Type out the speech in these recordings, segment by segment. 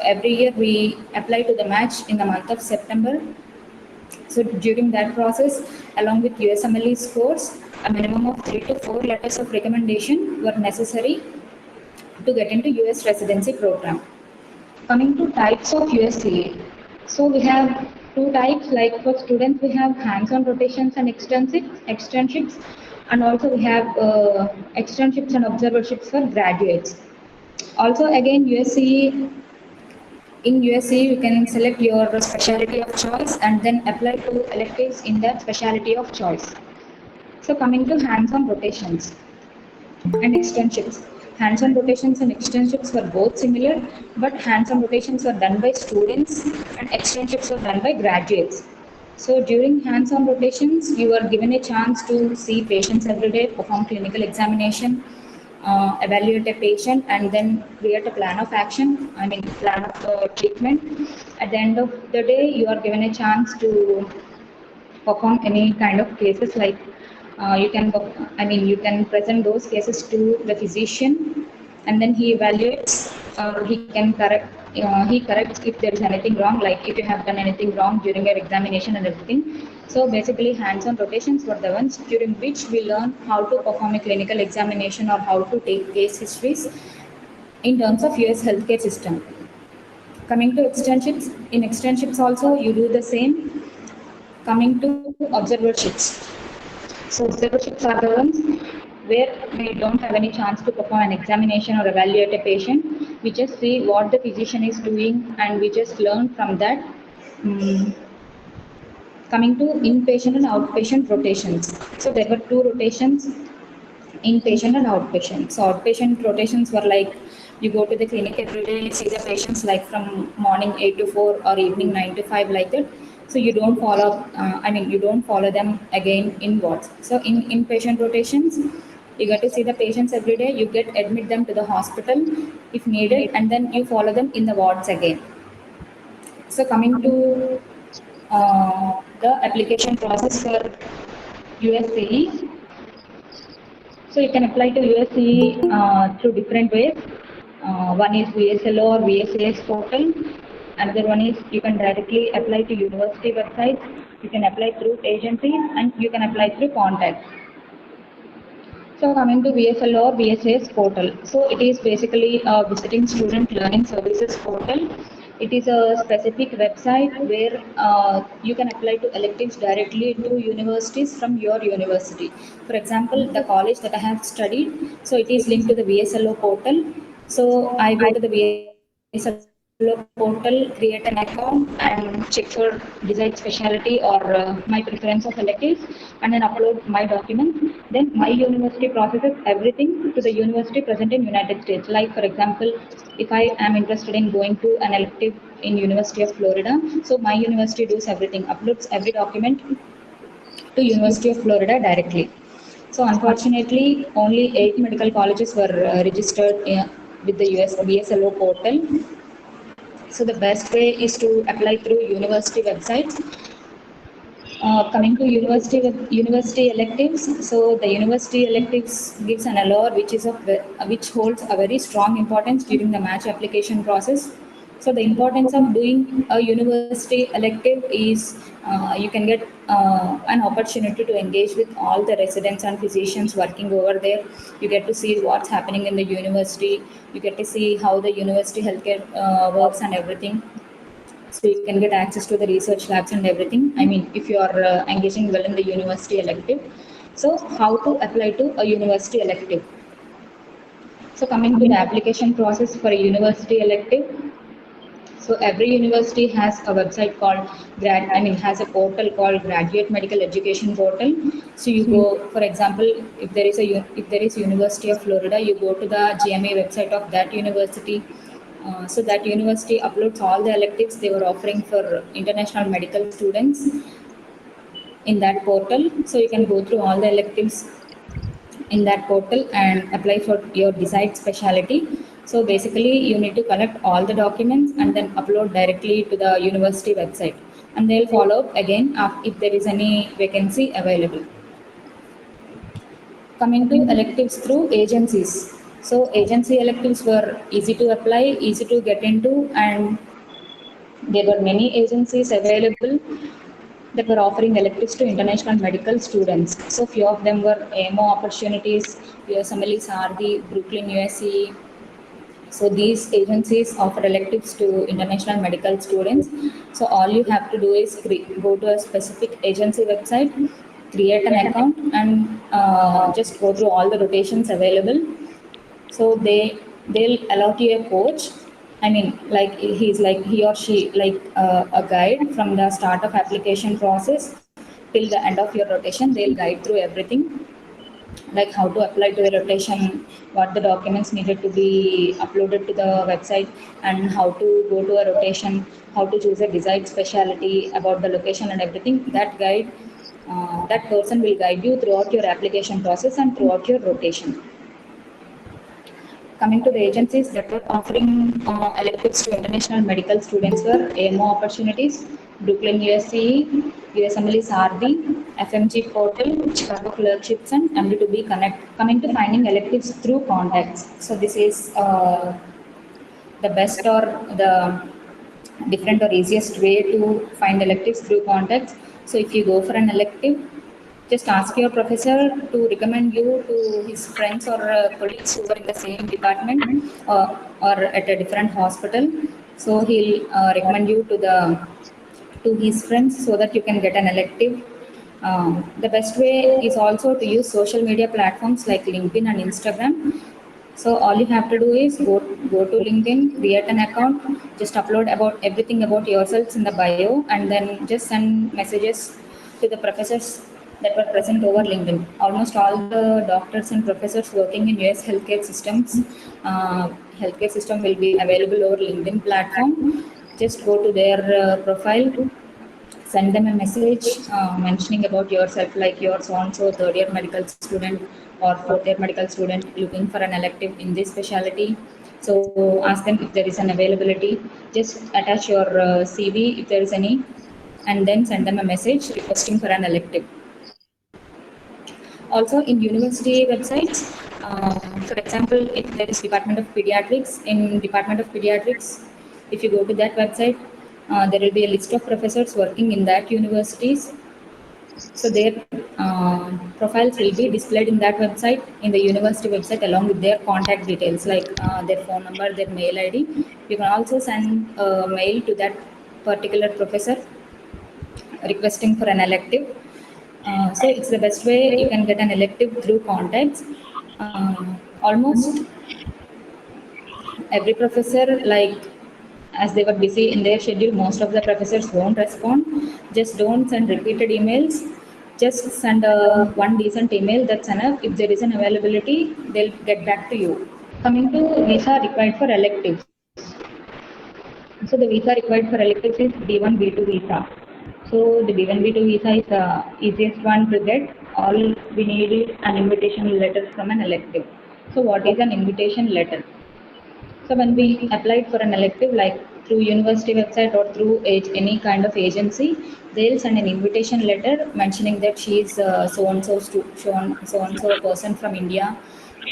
every year we apply to the match in the month of September. So during that process, along with USMLE scores, a minimum of 3 to 4 letters of recommendation were necessary to get into US residency program. Coming to types of USCE, so we have two types. Like for students, we have hands-on rotations and externships, and also we have externships and observerships for graduates. Also, again, USCE in USCE, you can select your specialty of choice and then apply to electives in that specialty of choice. So coming to hands-on rotations and externships. Hands-on rotations and externships were both similar, but hands-on rotations were done by students and externships were done by graduates. So during hands-on rotations, you are given a chance to see patients every day, perform clinical examination, evaluate a patient, and then create a plan of action, plan of treatment. At the end of the day, you are given a chance to perform any kind of cases like you can present those cases to the physician, and then he evaluates or he can correct. He corrects if there is anything wrong, like if you have done anything wrong during your examination and everything. So basically, hands-on rotations were the ones during which we learn how to perform a clinical examination or how to take case histories in terms of US healthcare system. Coming to externships, in externships also you do the same. Coming to observerships. So observerships are the ones where we don't have any chance to perform an examination or evaluate a patient. We just see what the physician is doing and we just learn from that. Coming to inpatient and outpatient rotations. So there were two rotations, inpatient and outpatient. So outpatient rotations were like you go to the clinic every day, see the patients like from morning 8 to 4 or evening 9 to 5 like that. So you don't you don't follow them again in wards. So in inpatient rotations, you get to see the patients every day, you get admit them to the hospital if needed, and then you follow them in the wards again. So coming to the application process for USCE. So you can apply to USCE through different ways. One is VSLO or VSAS portal. Another one is you can directly apply to university websites. You can apply through agencies and you can apply through contacts. So coming to VSLO or VSAS portal. So it is basically a visiting student learning services portal. It is a specific website where you can apply to electives directly to universities from your university. For example, the college that I have studied, so it is linked to the VSLO portal. So I go to the VSLO portal, create an account and check for desired specialty or my preference of electives, and then upload my documents. Then my university processes everything to the university present in United States. Like for example, if I am interested in going to an elective in University of Florida, so my university does everything, uploads every document to University of Florida directly. So unfortunately, only 8 medical colleges were registered with the US BSLO portal. So the best way is to apply through university websites. Coming to university electives, so the university electives gives an allure which holds a very strong importance during the match application process. So the importance of doing a university elective is you can get an opportunity to engage with all the residents and physicians working over there. You get to see what's happening in the university. You get to see how the university healthcare works and everything. So you can get access to the research labs and everything. If you are engaging well in the university elective. So how to apply to a university elective? So coming to the application process for a university elective. So every university has a website called has a portal called Graduate Medical Education Portal. So you go, for example, if there is University of Florida, you go to the GMA website of that university. So that university uploads all the electives they were offering for international medical students in that portal. So you can go through all the electives in that portal and apply for your desired specialty. So basically, you need to collect all the documents and then upload directly to the university website, and they'll follow up again if there is any vacancy available. Coming to electives through agencies. So agency electives were easy to apply, easy to get into, and there were many agencies available that were offering electives to international medical students. So few of them were AMO opportunities, USMLE Sardi, Brooklyn USCE. So these agencies offer electives to international medical students. So all you have to do is go to a specific agency website, create an account, and just go through all the rotations available. So they'll allot you a coach. I mean, like he or she like a guide from the start of application process till the end of your rotation. They'll guide through everything, like how to apply to a rotation, what the documents needed to be uploaded to the website, and how to go to a rotation, how to choose a desired specialty, about the location and everything. That person will guide you throughout your application process and throughout your rotation. Coming to the agencies that were offering electives to international medical students were AMO opportunities, Brooklyn USCE, USMLE Sardi, FMG Portal, Chicago Clerkships, and MD2B Connect. Coming to finding electives through contacts. So this is the best or the different or easiest way to find electives through contacts. So if you go for an elective, just ask your professor to recommend you to his friends or colleagues who are in the same department, or at a different hospital. So he'll recommend you to his friends so that you can get an elective. The best way is also to use social media platforms like LinkedIn and Instagram. So all you have to do is go to LinkedIn, create an account, just upload about everything about yourselves in the bio, and then just send messages to the professors that were present over LinkedIn. Almost all the doctors and professors working in US healthcare system will be available over LinkedIn platform. Just go to their profile, send them a message mentioning about yourself, like you're so and so third year medical student or fourth year medical student looking for an elective in this specialty. So ask them if there is an availability. Just attach your CV if there is any, and then send them a message requesting for an elective. Also in university websites, for example, if there is Department of Pediatrics, in Department of Pediatrics, if you go to that website, there will be a list of professors working in that universities. So their profiles will be displayed in that website, in the university website, along with their contact details, like their phone number, their mail ID. You can also send a mail to that particular professor requesting for an elective. So it's the best way you can get an elective through contacts. Almost every professor, like as they were busy in their schedule, most of the professors won't respond. Just don't send repeated emails. Just send one decent email, that's enough. If there is an availability, they'll get back to you. Coming to visa required for electives. So the visa required for electives is B1, B2 visa. So the B1, B2 visa is the easiest one to get. All we need is an invitation letter from an elective. So what is an invitation letter? So when we applied for an elective, like through university website or through any kind of agency, they'll send an invitation letter mentioning that she is so and so person from India,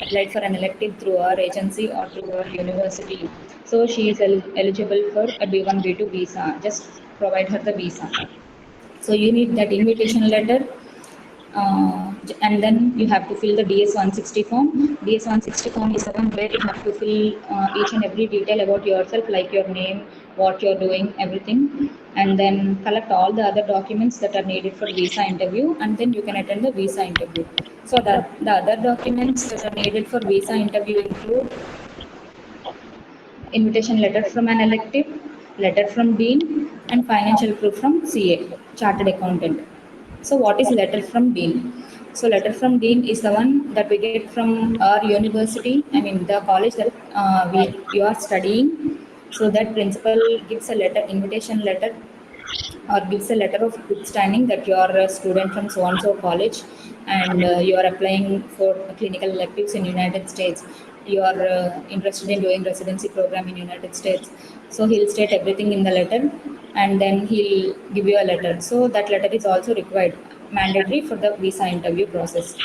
applied for an elective through our agency or through our university. So she is eligible for a B1 B2 visa. Just provide her the visa. So you need that invitation letter, and then you have to fill the DS-160 form. DS-160 form is the one where you have to fill each and every detail about yourself, like your name, what you're doing, everything, and then collect all the other documents that are needed for visa interview, and then you can attend the visa interview. So the other documents that are needed for visa interview include invitation letter from an elective, letter from dean, and financial proof from CA, chartered accountant. So what is letter from dean? So letter from dean is the one that we get from our university, I mean the college that you are studying. So that principal gives a letter, invitation letter, or gives a letter of good standing that you are a student from so and so college, and you are applying for clinical electives in United States. You are interested in doing residency program in United States. So he'll state everything in the letter, and then he'll give you a letter. So that letter is also required, mandatory for the visa interview process.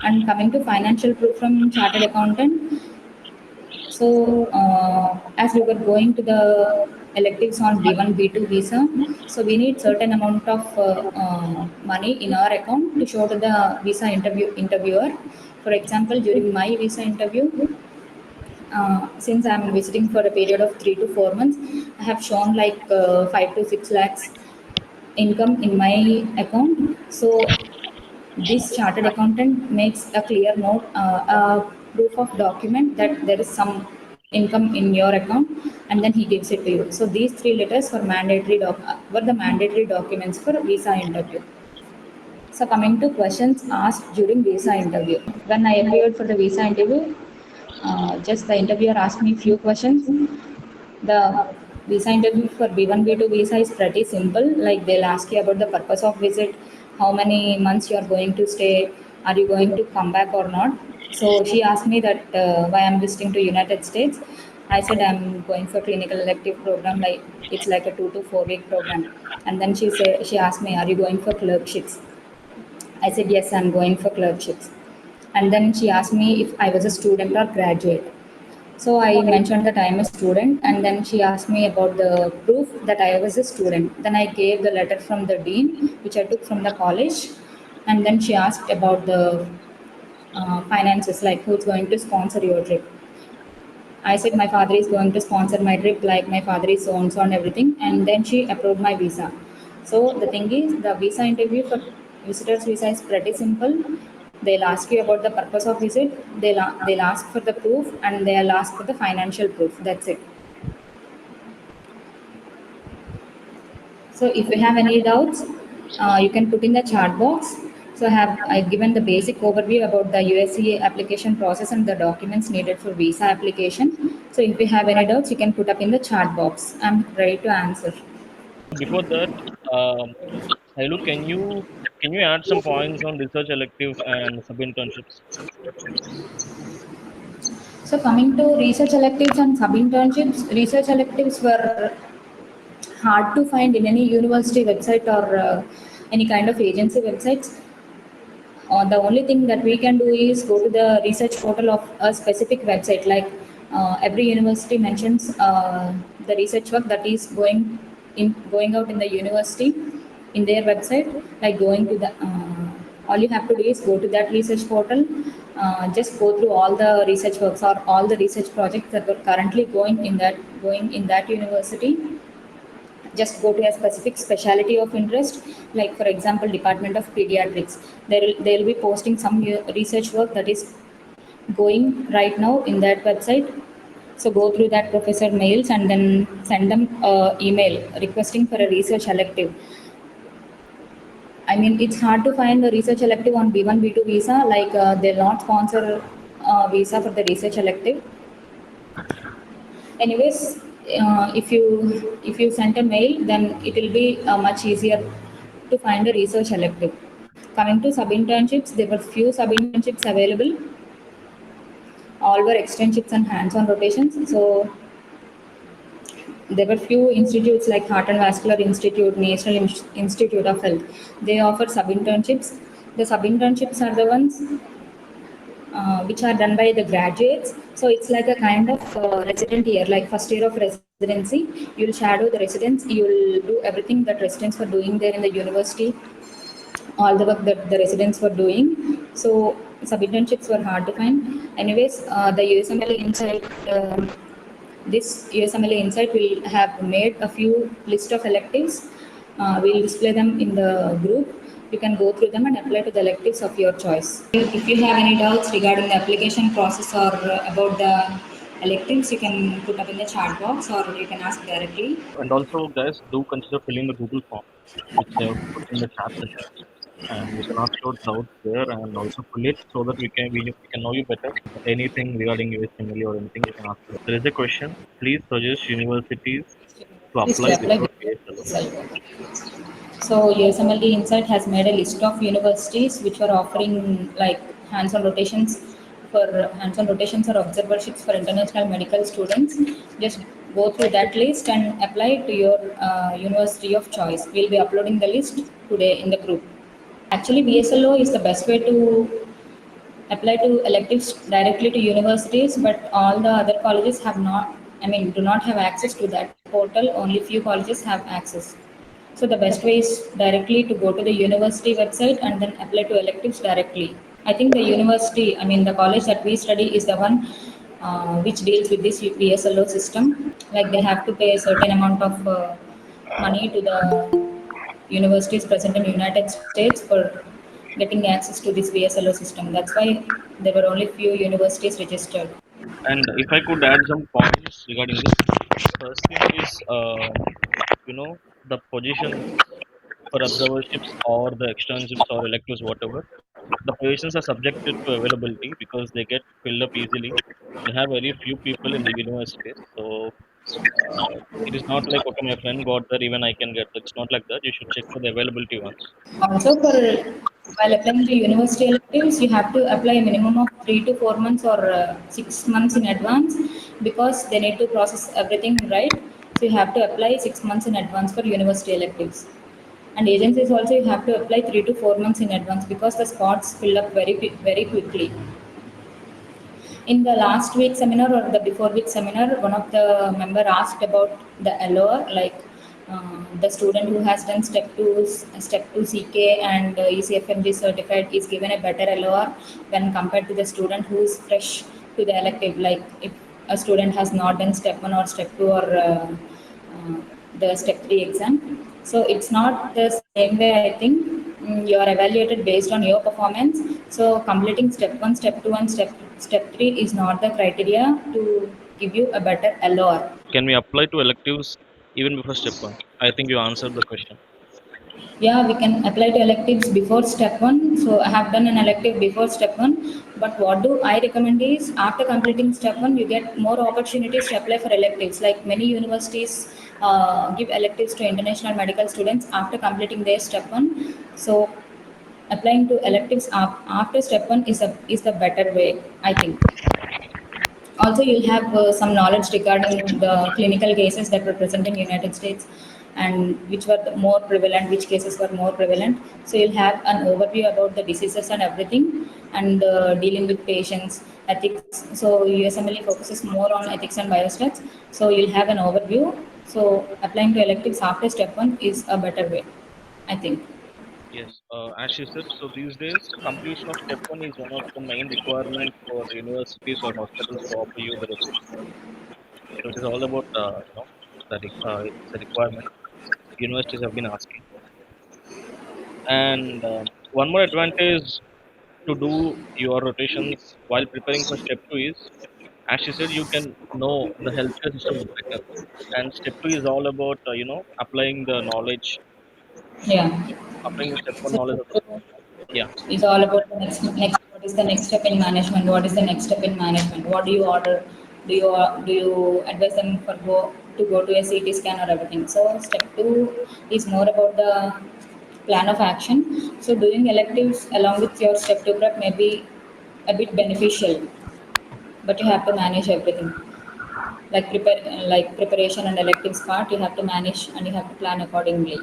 And coming to financial proof from chartered accountant, So, as we were going to the electives on B1, B2 visa, so we need certain amount of money in our account to show to the visa interviewer. For example, during my visa interview, since I'm visiting for a period of 3 to 4 months, I have shown like 5 to 6 lakhs income in my account. So this chartered accountant makes a clear note, a proof of document that there is some income in your account, and then he gives it to you. So these three letters were the mandatory documents for visa interview. So coming to questions asked during visa interview. When I appeared for the visa interview, just the interviewer asked me few questions. The visa interview for B1, B2 visa is pretty simple. Like they'll ask you about the purpose of visit, how many months you are going to stay, are you going to come back or not. So she asked me that why I'm visiting to United States. I said I'm going for clinical elective program, like it's like a 2 to 4 week program. And then she asked me, are you going for clerkships? I said yes, I'm going for clerkships. And then she asked me if I was a student or graduate. So I mentioned that I am a student, and then she asked me about the proof that I was a student. Then I gave the letter from the dean, which I took from the college, and then she asked about the finances, like who's going to sponsor your trip. I said my father is going to sponsor my trip, like my father is so and so and everything, and then she approved my visa. So the thing is, the visa interview for visitors visa is pretty simple. They'll ask you about the purpose of visit. They'll ask for the proof, and they'll ask for the financial proof. That's it. So if you have any doubts, you can put in the chat box. So I've given the basic overview about the USCE application process and the documents needed for visa application. So if you have any doubts, you can put up in the chat box. I'm ready to answer. Before that, um, Hailu, can you add some points on research elective and sub internships? So coming to research electives and sub-internships, research electives were hard to find in any university website or any kind of agency websites. The only thing that we can do is go to the research portal of a specific website. Like every university mentions the research work that is going out in the university in their website. Like going to the all you have to do is go to that research portal. Just go through all the research works or all the research projects that were currently going in that university. Just go to a specific specialty of interest, like for example department of pediatrics. They'll be posting some research work that is going right now in that website. So go through that professor mails and then send them email requesting for a research elective. I mean, it's hard to find the research elective on B1, B2 visa. Like they'll not sponsor visa for the research elective. Anyways, if you send a mail, then it will be much easier to find a research elective. Coming to sub internships, there were few sub internships available. All were externships and hands-on rotations. So there were few institutes like Heart and Vascular Institute, National Institute of Health. They offer sub internships. The sub internships are the ones which are done by the graduates. So it's like a kind of resident year, like first year of residency. You'll shadow the residents. You'll do everything that residents were doing there in the university, all the work that the residents were doing. So sub internships were hard to find. Anyways, the USMLE Insight. This USMLE Insight will have made a few list of electives. We'll display them in the group. You can go through them and apply to the electives of your choice. If you have any doubts regarding the application process or about the electives, you can put up in the chat box or you can ask directly. And also, guys, do consider filling the Google form, which I have put in the chat session. And you can ask your doubts there and also fill it so that we can know you better. Anything regarding USMLE or anything, you can ask. There is a question. Please suggest universities to Please to apply apply without without ASLO. SIO. So USMLE Insight has made a list of universities which are offering like hands-on rotations hands-on rotations or observerships for international medical students. Just go through that list and apply to your university of choice. We'll be uploading the list today in the group. Actually, VSLO is the best way to apply to electives directly to universities, but all the other colleges have not, I mean, do not have access to that portal. Only few colleges have access. So the best way is directly to go to the university website and then apply to electives directly. I think the university, I mean, the college that we study is the one which deals with this PSLO system. Like they have to pay a certain amount of money to the universities present in United States for getting access to this VSLO system. That's why there were only few universities registered. And if I could add some points regarding this, first thing is, the positions for observerships or the externships or electives, whatever, the positions are subjected to availability because they get filled up easily. They have very few people in the universities, so it is not like okay, my friend got there, even I can get there. It's not like that. You should check for the availability once. Also, for while applying to university electives, you have to apply a minimum of 3 to 4 months or 6 months in advance because they need to process everything right. So you have to apply 6 months in advance for university electives. And agencies also you have to apply 3 to 4 months in advance because the spots fill up very quickly. In the last week seminar or the before week seminar, one of the member asked about the LOR, like the student who has done step 2 CK and ECFMG certified is given a better LOR when compared to the student who is fresh to the elective. Like if a student has not done step 1 or step 2 or the step 3 exam. So it's not the same way, I think. You are evaluated based on your performance. So completing step 1, step 2, and step 3 is not the criteria to give you a better LOR. Can we apply to electives even before step one? I think you answered the question. Yeah, we can apply to electives before step 1. So I have done an elective before step 1. But what do I recommend is after completing step 1, you get more opportunities to apply for electives. Like many universities give electives to international medical students after completing their step 1. So applying to electives after step 1 is the better way, I think. Also, you'll have some knowledge regarding the clinical cases that were present in United States and which were the more prevalent, which cases were more prevalent. So you'll have an overview about the diseases and everything, and dealing with patients, ethics. So USMLE focuses more on ethics and biostats. So you'll have an overview. So applying to electives after step 1 is a better way, I think. Yes, as she said, so these days, completion of step one is one of the main requirements for universities or hospitals to offer you the rotation. So it is all about, it's a requirement universities have been asking. And one more advantage to do your rotations while preparing for step two is, as she said, you can know the healthcare system better. And step two is all about, applying the knowledge, Yeah. applying the step one So knowledge of the. Yeah. it's all about the next what is the next step in management, what is the next step in management, what do you order, do you advise them for go to a CT scan or everything. So step 2 is more about the plan of action. So doing electives along with your step 2 prep may be a bit beneficial, but you have to manage everything. Like preparation and electives part, you have to manage and you have to plan accordingly.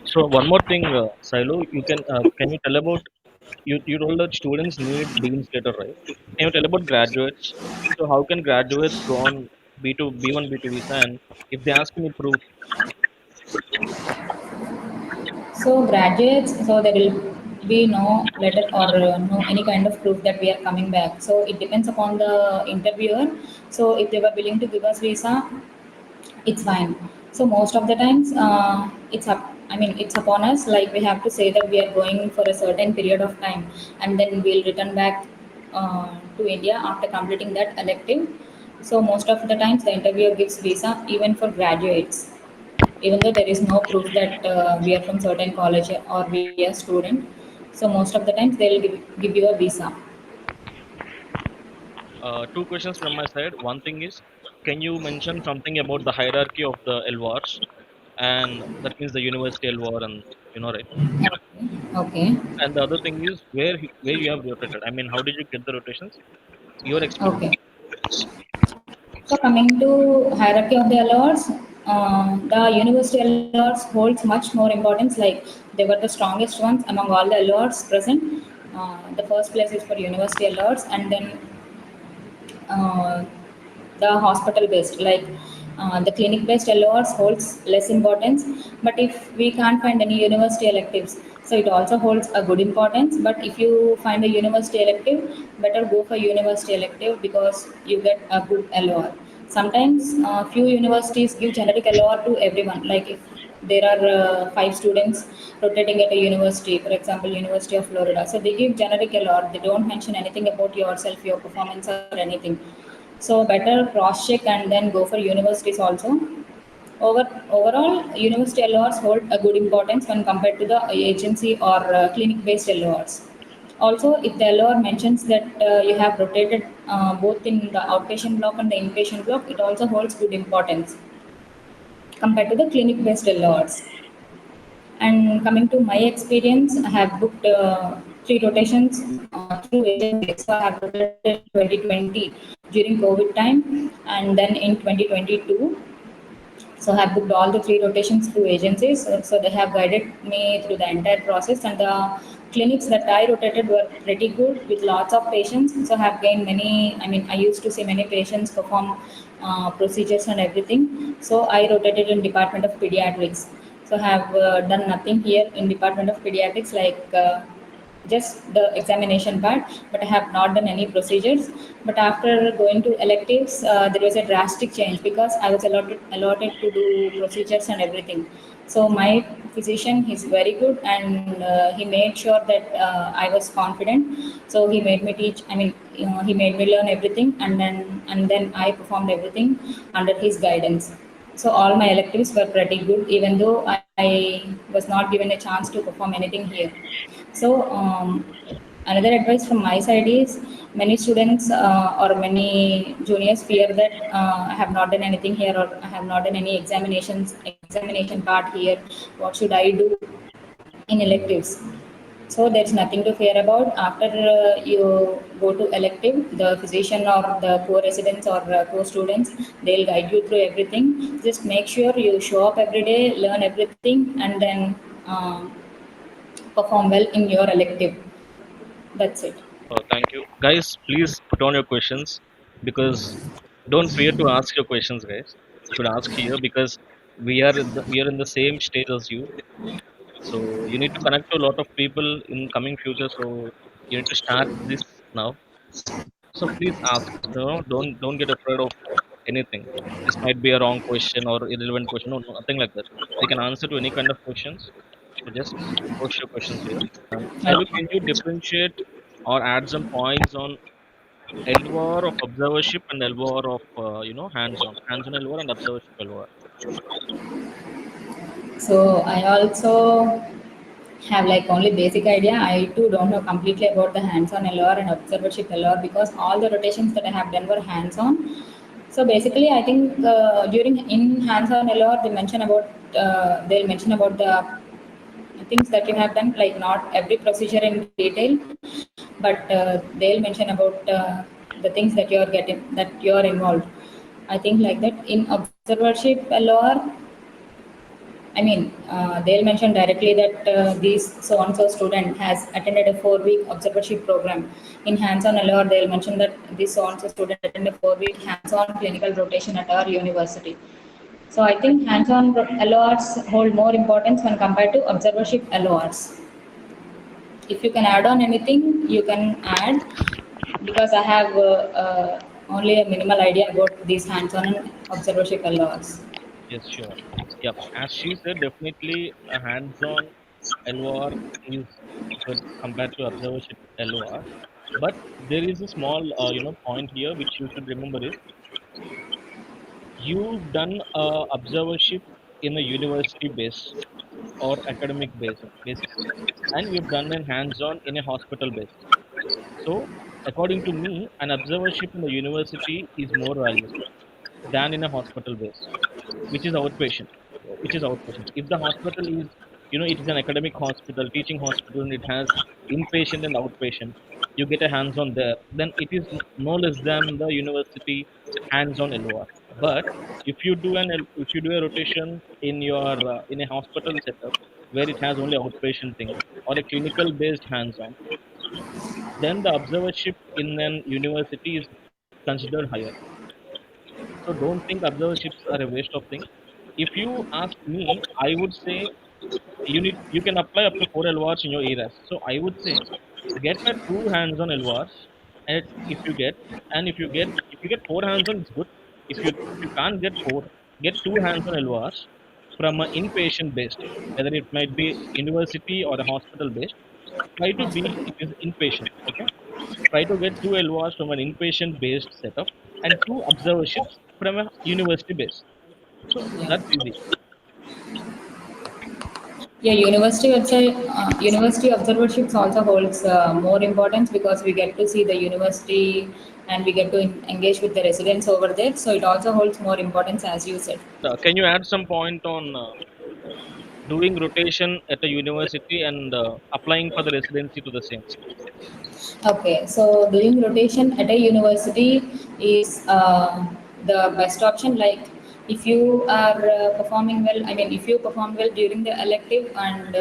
So one more thing, Silo, can you tell about you told that students need dean's letter, right? Can you tell about graduates? So how can graduates go on B2 B1 B2 visa, and if they ask any proof, So graduates, so there will be no letter or no any kind of proof that we are coming back. So it depends upon the interviewer. So if they were willing to give us visa, it's fine. So most of the times, it's up. I mean, it's upon us. Like we have to say that we are going for a certain period of time, and then we'll return back to India after completing that elective. So most of the times, the interviewer gives visa even for graduates, even though there is no proof that we are from certain college or we are student. So most of the times they'll give you a visa. two questions from my side. One thing is, can you mention something about the hierarchy of the LWARs, and that means the university LWAR, and right? Okay. And the other thing is where you have rotated. I mean, how did you get the rotations? Your experience. Okay. So coming to hierarchy of the awards, the university awards holds much more importance. Like They were the strongest ones among all the LORs present. The first place is for university LORs, and then uh, the hospital based, like the clinic based LORs holds less importance. But if we can't find any university electives, so it also holds a good importance. But if you find a university elective, better go for university elective because you get a good LOR. Sometimes few universities give generic LOR to everyone, like if there are five students rotating at a university, for example University of Florida, so they give generic LOR. They don't mention anything about yourself, your performance or anything. So better cross check and then go for universities also. Overall, university LORs hold a good importance when compared to the agency or clinic-based LORs. Also, if the LOR mentions that you have rotated both in the outpatient block and the inpatient block, it also holds good importance compared to the clinic-based LORs. And coming to my experience, I have booked three rotations through agencies. So I have rotated in 2020 during COVID time, and then in 2022. So I have booked all the three rotations through agencies. So they have guided me through the entire process, and the clinics that I rotated were pretty good with lots of patients. So I have gained many. I mean, I used to see many patients perform procedures and everything. So I rotated in Department of Pediatrics. So I have done nothing here in Department of Pediatrics, like just the examination part, but I have not done any procedures. But after going to electives, there was a drastic change because I was allotted to do procedures and everything. So my physician, he's very good, and he made sure that I was confident. So he made me teach. I mean, he made me learn everything, and then I performed everything under his guidance. So all my electives were pretty good, even though I was not given a chance to perform anything here. So another advice from my side is many students or many juniors fear that I have not done anything here or I have not done any examination part here. What should I do in electives? So there's nothing to fear about. After you go to elective, the physician or the co-residents or co-students, they'll guide you through everything. Just make sure you show up every day, learn everything, and then perform well in your elective. That's it. Thank you, guys. Please put on your questions because don't fear to ask your questions, guys. You should ask here because we are in the same stage as you. So you need to connect to a lot of people in coming future. So you need to start this now. So please ask. Don't get afraid of anything. This might be a wrong question or irrelevant question. No, nothing like that. We can answer to any kind of questions. So just post your questions here. Sailu, can you differentiate or add some points on LVR of observership and LVR of hands-on LVR and observership LVR? So I also have like only basic idea. I too don't know completely about the hands-on LOR and observership LOR because all the rotations that I have done were hands-on. So basically, I think during in hands-on LOR they'll mention about the things that you have done, like not every procedure in detail, but they'll mention about the things that you're getting that you're involved. I think like that in observership LOR, I mean, they'll mention directly that this so and so student has attended a 4 week observership program. In hands-on LOR, they'll mention that this so and so student attended a 4 week hands-on clinical rotation at our university. So I think hands-on LORs hold more importance when compared to observership LORs. If you can add on anything, you can add, because I have only a minimal idea about these hands-on and observership LORs. Yes, sure. Yep. As she said, definitely a hands-on LOR is good compared to observership LOR. But there is a small, point here which you should remember is you've done observership in a university base or academic basis, and you've done an hands-on in a hospital base. So, according to me, an observership in the university is more valuable than in a hospital base, which is outpatient. If the hospital is, it is an academic hospital, teaching hospital, and it has inpatient and outpatient, you get a hands-on there. Then it is no less than the university hands-on LOR. But if you do a rotation in your in a hospital setup where it has only outpatient thing, or a clinical based hands-on, then the observership in an university is considered higher. So don't think observerships are a waste of thing. If you ask me, I would say you can apply up to 4 LORs in your areas. So I would say get a two hands-on LORs, and if you get four hands-on, it's good. If you can't get four, get two hands-on LORs from an inpatient based, whether it might be university or a hospital based. Try to be it is inpatient, okay? Try to get two LORs from an inpatient based setup and two observerships from a university base. So that's easy. Yeah, university observerships also holds more importance because we get to see the university and we get to engage with the residents over there. So it also holds more importance, as you said. Can you add some point on doing rotation at a university and applying for the residency to the same? Okay, so doing rotation at a university is the best option. Like if you are performing well, I mean, if you perform well during the elective and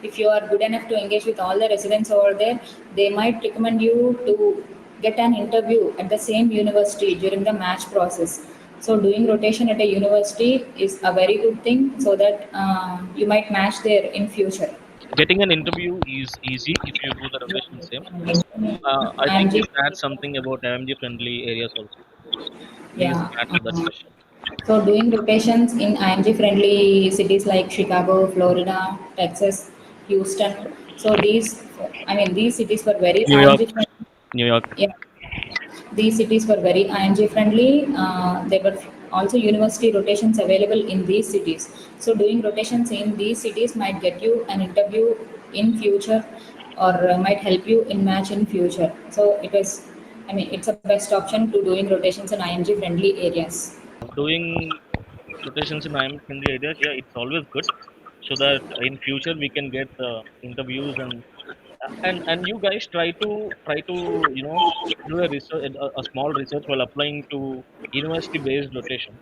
if you are good enough to engage with all the residents over there, they might recommend you to get an interview at the same university during the match process. So doing rotation at a university is a very good thing so that you might match there in future. Getting an interview is easy if you do the rotation same. I think you IMG, should add something about IMG friendly areas also. Please yeah. add to that session. So doing rotations in IMG friendly cities like Chicago, Florida, Texas, Houston. So these cities were very New York, IMG friendly. New York. Yeah, these cities were very IMG friendly. There were also university rotations available in these cities. So doing rotations in these cities might get you an interview in future or might help you in match in future. So it's a best option to doing rotations in IMG friendly areas. Doing rotations in IMG friendly areas, yeah, it's always good, so that in future we can get interviews, and you guys try to do a research, a small research while applying to university based rotation.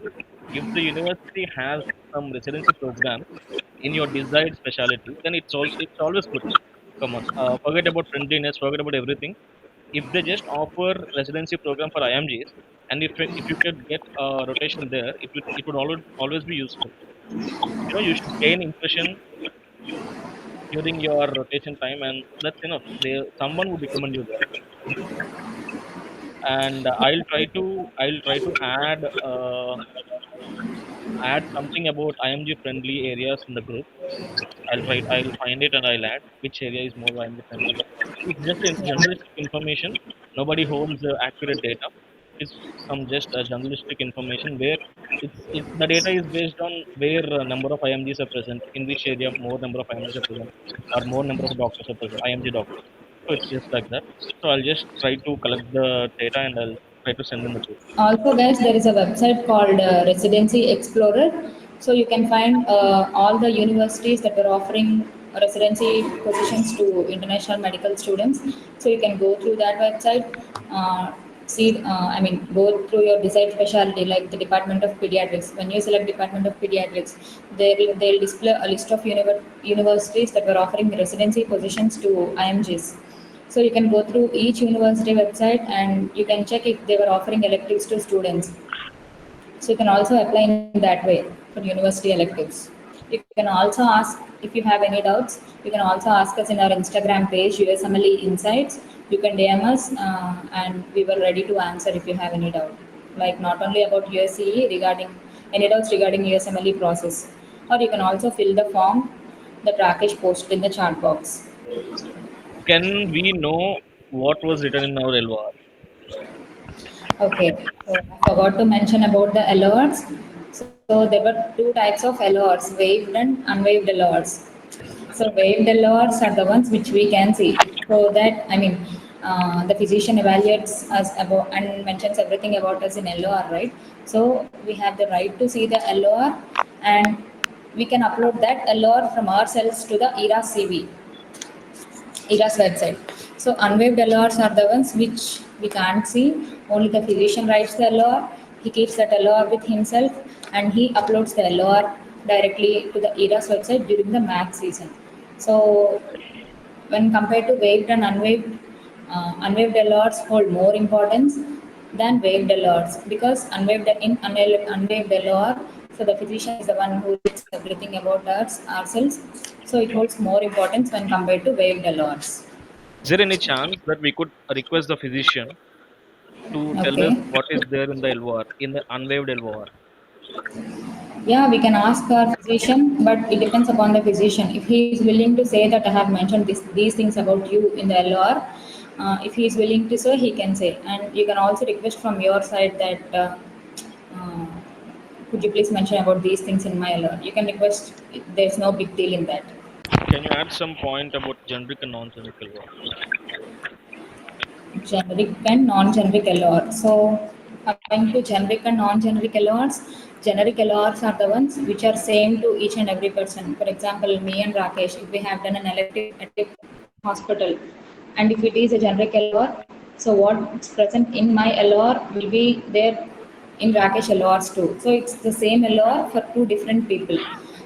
If the university has some residency program in your desired specialty, then it's always good. Come on, forget about friendliness, forget about everything. If they just offer residency program for IMGs, and if you could get a rotation there, it would always be useful. You should gain impression during your rotation time, and that's enough. Someone would recommend you there. And I'll try to add something about IMG friendly areas in the group. I'll find it and I'll add which area is more IMG friendly. It's just a Yeah. journalistic information. Nobody holds accurate data. It's some just journalistic information where the data is based on where number of IMGs are present, in which area more number of IMGs are present, or more number of doctors are present, IMG doctors. So it's just like that. So I'll just try to collect the data and I'll try to send in the group. Also, guys, there is a website called Residency Explorer. So you can find all the universities that are offering residency positions to international medical students. So you can go through that website, go through your desired specialty like the Department of Pediatrics. When you select Department of Pediatrics, they'll display a list of universities that were offering residency positions to IMGs. So you can go through each university website and you can check if they were offering electives to students. So you can also apply in that way for university electives. You can also ask if you have any doubts. You can also ask us in our Instagram page, USMLE Insights. You can DM us and we were ready to answer if you have any doubt. Like not only about USCE regarding any doubts regarding USMLE process. Or you can also fill the form that Rakesh posted in the chat box. Can we know what was written in our LOR? Okay, so I forgot to mention about the alerts. So there were two types of alerts, waived and unwaived alerts. So waived alerts are the ones which we can see. So that the physician evaluates us about and mentions everything about us in LOR, right? So we have the right to see the LOR, and we can upload that LOR from ourselves to the ERA CV. ERA's website. So unwaived LORs are the ones which we can't see. Only the physician writes the LOR. He keeps that LOR with himself and he uploads the LOR directly to the ERA's website during the max season. So when compared to waived and unwaived, unwaived LRs hold more importance than waived LRs because unwaived LR, so the physician is the one who reads everything about ourselves, so it holds more importance when compared to waived LRs. Is there any chance that we could request the physician to tell us Okay. what is there in the LOR, in the unwaived LOR? Yeah, we can ask our physician, but it depends upon the physician. If he is willing to say that I have mentioned these things about you in the LR, if he is willing to say, he can say. And you can also request from your side that uh, could you please mention about these things in my LR. You can request, there's no big deal in that. Can you add some point about generic and non-generic LOR? Generic and non-generic LR. So coming to generic and non-generic LRs, generic LRs are the ones which are same to each and every person. For example, me and Rakesh, if we have done an elective at a hospital, and if it is a generic LR, so what's present in my LR will be there in Rakesh LRs too. So it's the same LR for two different people.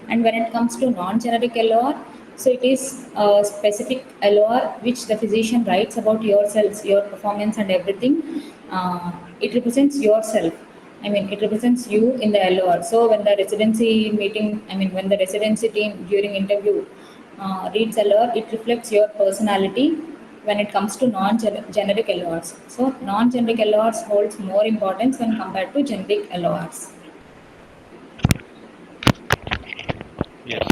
And when it comes to non-generic LR, so it is a specific LR which the physician writes about yourselves, your performance and everything. It represents yourself. I mean, it represents you in the LOR. So when the residency meeting, I mean, when the residency team during interview reads LOR, it reflects your personality when it comes to non-generic LORs. So non-generic LORs holds more importance when compared to generic LORs. Yes.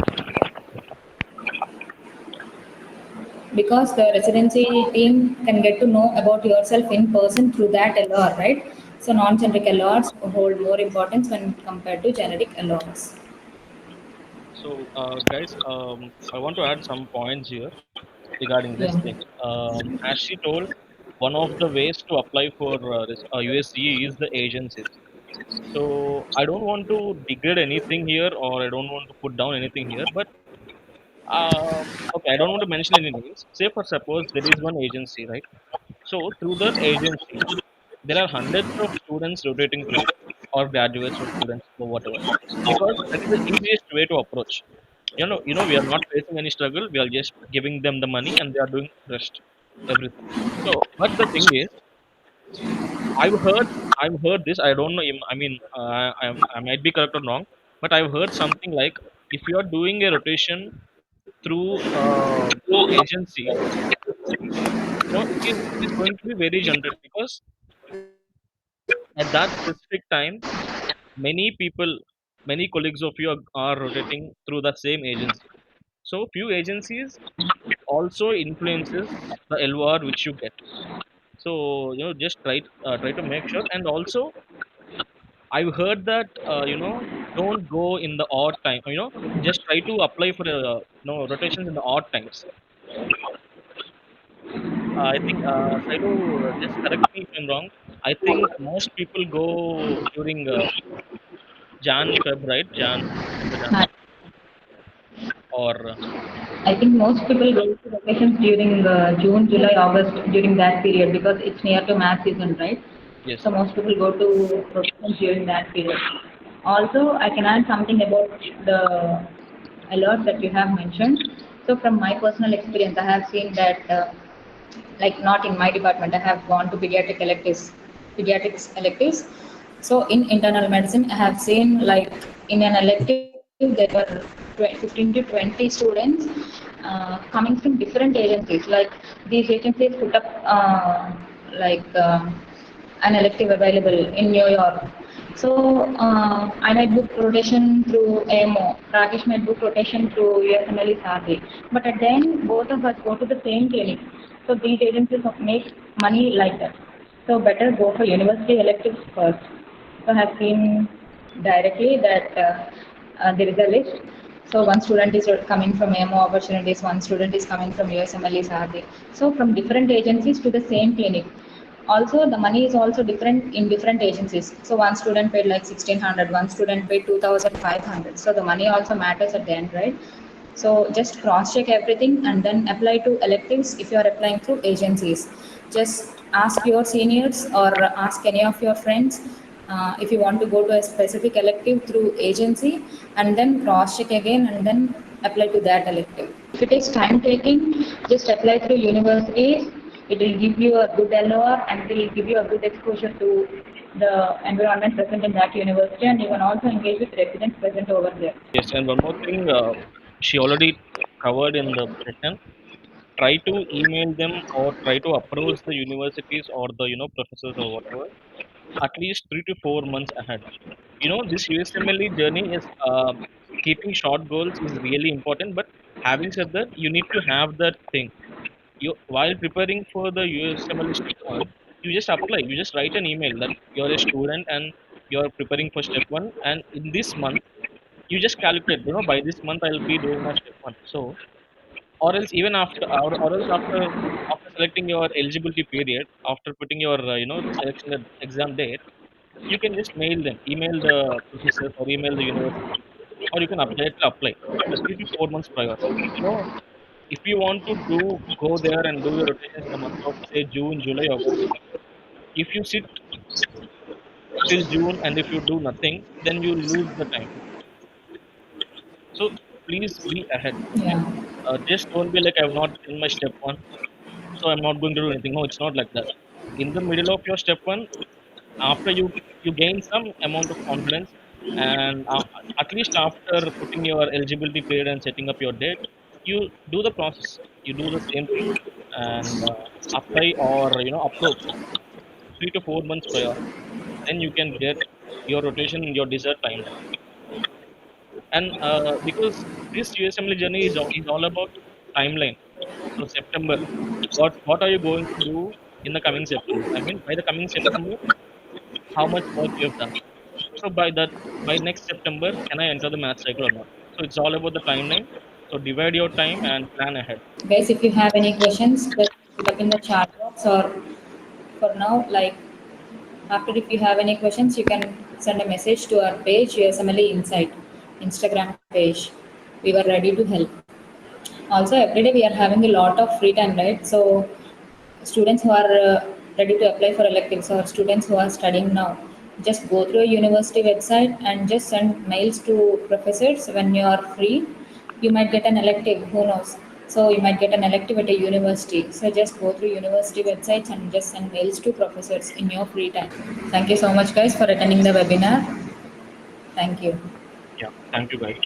Because the residency team can get to know about yourself in person through that LOR, right? So non-generic LORs hold more importance when compared to generic LORs. So, guys, I want to add some points here regarding this Yeah. thing. As she told, one of the ways to apply for USCE is the agencies. So I don't want to degrade anything here, or I don't want to put down anything here. But okay, I don't want to mention any names. Say for suppose there is one agency, right? So through that agency, there are hundreds of students rotating through it, or graduates or students or whatever, because that is the easiest way to approach. We are not facing any struggle. We are just giving them the money, and they are doing rest, everything. So, but the thing is, I've heard, I've heard this. I don't know. I mean, I might be correct or wrong, but I've heard something like if you are doing a rotation through agency, it is going to be very generic because at that specific time, many people, many colleagues of you are rotating through the same agency. So few agencies also influences the LOR which you get. So just try to make sure. And also I've heard that don't go in the odd time. Just try to apply for rotations in the odd times. I think Sailu, just correct me if I'm wrong. I think most people go during Jan Feb, right? December Jan Feb, or I think most people go to vacations during June, July, August during that period because it's near to math season, right? yes. So most people go to vacations during that period. Also, I can add something about the alert that you have mentioned. So from my personal experience, I have seen that like not in my department, I have gone to pediatrics electives. So in internal medicine, I have seen like in an elective there were 15 to 20 students coming from different agencies. Like these agencies put up like an elective available in New York. So I might book rotation through AMO. Rakesh might book rotation through USMLE INSIGHT. But at the end, both of us go to the same clinic. So these agencies make money like that. So better go for university electives first. So I have seen directly that there is a list. So one student is coming from AMO opportunities, one student is coming from USMLE INSIGHT. So from different agencies to the same clinic. Also, the money is also different in different agencies. So one student paid like 1,600, one student paid 2,500. So the money also matters at the end, right? So just cross check everything and then apply to electives if you are applying through agencies. Just ask your seniors or ask any of your friends if you want to go to a specific elective through agency, and then cross check again and then apply to that elective. If it is time taking, just apply through universities. It will give you a good LOR and it will give you a good exposure to the environment present in that university, and you can also engage with residents present over there. Yes, and one more thing, she already covered in the session. Try to email them or try to approach the universities or the professors or whatever at least 3 to 4 months ahead. This USMLE journey is keeping short goals is really important. But having said that, you need to have that thing. You while preparing for the USMLE step one, you just apply. You just write an email that you're a student and you're preparing for step one, and in this month you just calculate. By this month I'll be doing my step one. So, or else even or else after selecting your eligibility period, after putting your selection exam date, you can just email the professors or email the university, or you can apply 3 to 4 months prior. You know, if you want to go there and do your rotations in the month of say June, July, August, if you sit till June and if you do nothing, then you lose the time. So please be ahead. Okay, Yeah. just don't be like I've not done my step one, so I'm not going to do anything. No, it's not like that. In the middle of your step one, after you gain some amount of confidence, and at least after putting your eligibility period and setting up your date, you do the process, you do the same thing, and apply or approach 3 to 4 months prior. Then you can get your rotation in your desired timeline. And because this USMLE journey is all about timeline. So September, what are you going to do in the coming September? I mean, by the coming September, how much work you have done. So by next September, can I enter the math cycle or not? So it's all about the timeline. So divide your time and plan ahead. Guys, if you have any questions, just put up in the chat box, or for now, like after, if you have any questions, you can send a message to our page, USMLE Insight, Instagram page. We were ready to help. Also, every day we are having a lot of free time, right? So, students who are ready to apply for electives or students who are studying now, just go through a university website and just send mails to professors when you are free. You might get an elective, who knows? So, you might get an elective at a university. So, just go through university websites and just send mails to professors in your free time. Thank you so much, guys, for attending the webinar. Thank you. Yeah. Thank you, guys.